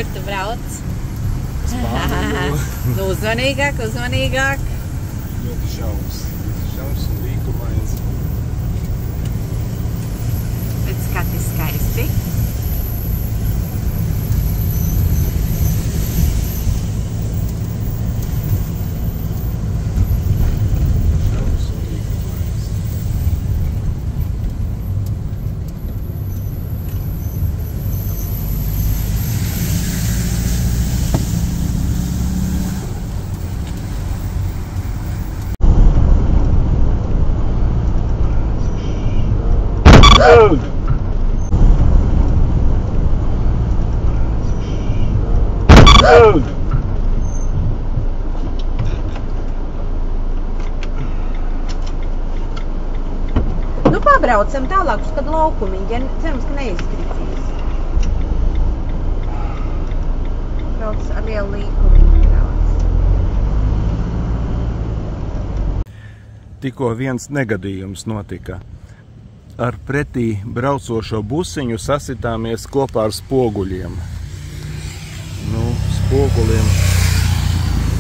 Kur tu brauc? Spāniju. Uzmanīgāk. Ļoti šaurs un līkumains. Bet skati skaisti. Šaurs un līkumains. Nu, pabraucam tālāk uz kādu laukumiņu, ja cerams, ka neizkritīs. Brauc ar lielu līkumiņu brauc. Tikko viens negadījums notika. Ar pretī braucošo busiņu sasitāmies kopā ar spoguļiem. Nu, spoguliem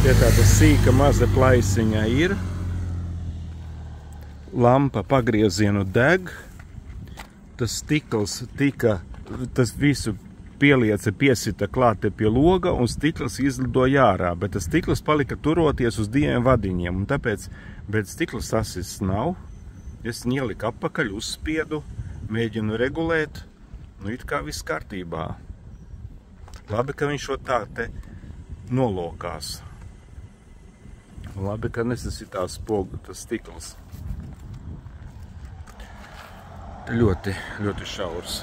pie tāda sīka maza plaisiņa ir. Lampa pagriezienu deg. Tas stikls tas visu piesita klāt pie loga un stikls izlidoja ārā, bet tas stikls palika turoties uz diviem vadiņiem, un tāpēc, bet stikls sasists nav. Es viņu ieliku apakaļ, uzspiedu, mēģinu regulēt, nu it kā viss kārtībā. Labi, ka viņš šo tā te nolokās. Labi, ka nesasitās tas stikls. Ļoti, ļoti šaurs.